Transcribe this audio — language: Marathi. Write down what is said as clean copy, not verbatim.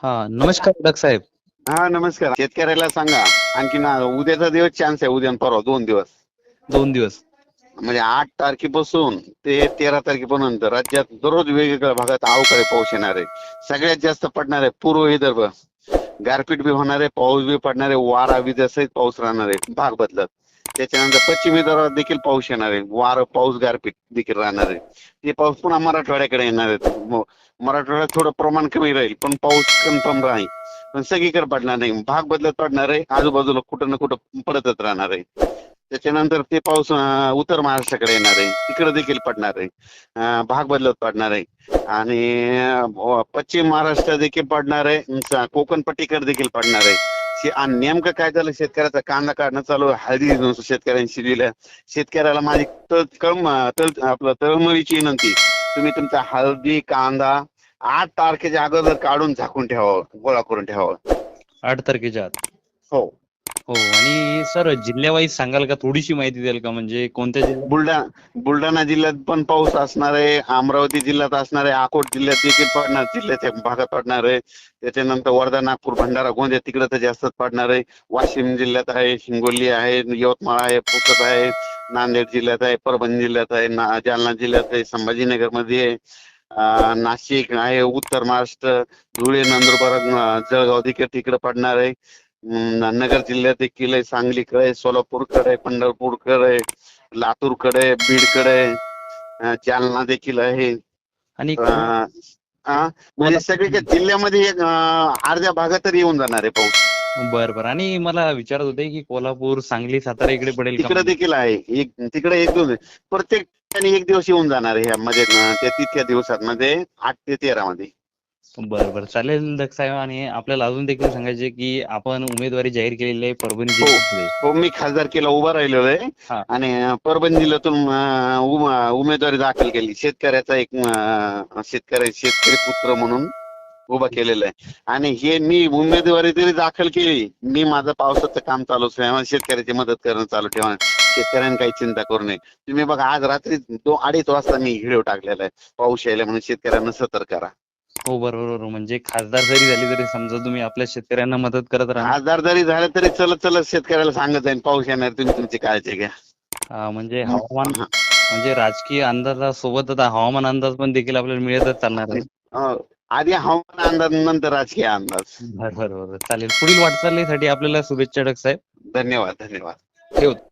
हा, नमस्कार डॉक्टर साहेब. हा नमस्कार. शेतकऱ्याला सांगा आणखीन उद्याचा दिवस चान्स आहे. उद्या आणि परवा 2 दिवस 2 दिवस. म्हणजे 8 तारखेपासून ते 13 तारखेपर्यंत राज्यात दररोज वेगवेगळ्या भागात अवकाळी पाऊस येणार आहे. सगळ्यात जास्त पडणार आहे पूर्व विदर्भ. गारपीट बी होणार आहे, पाऊस बी पडणार आहे, वारा विजेसहित पाऊस राहणार आहे भाग बदलत. त्याच्यानंतर पश्चिम विदर्भात देखील पाऊस येणार आहे, वारं पाऊस गारपीट देखील राहणार आहे. ते पाऊस पुन्हा मराठवाड्याकडे येणार आहे. मराठवाड्यात थोडं प्रमाण कमी राहील पण पाऊस कन्फर्म राहील. पण सगळीकडे पडणार नाही, भाग बदलत पडणार आहे, आजूबाजूला कुठं ना कुठं पडतच राहणार आहे. त्याच्यानंतर ते पाऊस उत्तर महाराष्ट्राकडे येणार आहे, तिकडे देखील पडणार आहे, भाग बदलत पडणार आहे. आणि पश्चिम महाराष्ट्र देखील पडणार आहे, कोकण पट्टीकडे देखील पडणार आहे. आणि नेमकं काय झालं, शेतकऱ्याचा कांदा काढणं चालू आहे, हळदी शेतकऱ्यांशी दिल्या. शेतकऱ्याला माझी आपलं तळमळीची विनंती, तुम्ही तुमचा हळदी कांदा 8 तारखेच्या अगोदर काढून झाकून ठेवावं, गोळा करून ठेवावं. 8 तारखेच्या आत. हो. हो, आणि सर जिल्ह्यावाईज सांगाल का, थोडीशी माहिती द्याल का, म्हणजे कोणत्या जिल्ह्यात? बुलढाणा जिल्ह्यात पण पाऊस असणार आहे, अमरावती जिल्ह्यात असणार आहे, अकोट जिल्ह्यात देखील पडणार, जिल्ह्याच्या भागात पडणार आहे. त्याच्यानंतर वर्धा, नागपूर, भंडारा, गोंदिया तिकडे तर जास्तच पडणार आहे. वाशिम जिल्ह्यात आहे, हिंगोली आहे, यवतमाळ आहे, पुसद आहे, नांदेड जिल्ह्यात आहे, परभणी जिल्ह्यात आहे, जालना जिल्ह्यात आहे, संभाजीनगर मध्ये आहे, नाशिक आहे, उत्तर महाराष्ट्र, धुळे, नंदुरबार, जळगाव देखील तिकडे पडणार आहे. नगर जिल्ह्यात देखील आहे, सांगलीकडे, सोलापूरकडे, पंढरपूरकडे, लातूरकडे, बीडकडे, जालना देखील आहे. आणि म्हणजे सगळीकडे जिल्ह्यामध्ये अर्ध्या भागात तरी येऊन जाणार आहे पाऊस. बरं. आणि मला विचारत होते की कोल्हापूर, सांगली, सातारा इकडे पडेल का? तिकडे देखील आहे, तिकडे 1-2 प्रत्येक ठिकाणी 1 दिवस येऊन जाणार आहे मध्ये, त्या तितक्या दिवसात मध्ये 8 ते 13 मध्ये. बरं चालेल डॉक्टर साहेब. आणि आपल्याला अजून देखील सांगायचे की आपण उमेदवारी जाहीर केलेली आहे परभणी जिल्ह्यामध्ये. हो, मी खासदारकीला उभा राहिलेलो आहे. आणि परभणी जिल्ह्यातून उमेदवारी दाखल केली. शेतकऱ्याचा एक शेतकरी पुत्र म्हणून उभा केलेला आहे. आणि हे मी उमेदवारी जरी दाखल केली, मी माझं पावसाचं काम चालू ठेवा, शेतकऱ्याची मदत करणं चालू ठेवा. शेतकऱ्यांनी काही चिंता करू नये. तुम्ही बघा, आज रात्री 2-2:30 वाजता मी व्हिडिओ टाकलेला आहे, पाऊस यायला म्हणून शेतकऱ्यांना सतर्क करा. हो, बरोबर. म्हणजे खासदार जरी झाली तरी समजा तुम्ही आपल्या शेतकऱ्यांना मदत करत राहा. खासदार जरी झाले तरी चलत शेतकऱ्याला सांगत जाईल, पाऊस येणार, तुम्ही तुमची काळजी घ्या. म्हणजे हवामान, म्हणजे राजकीय अंदाजासोबत आता हवामान अंदाज पण देखील आपल्याला मिळतच चालणार आहे. आधी हवामान अंदाज, नंतर राजकीय अंदाज. बरोबर. चालेल. पुढील वाटचालीसाठी आपल्याला शुभेच्छा डॉक्टर साहेब. धन्यवाद. ठेवतो.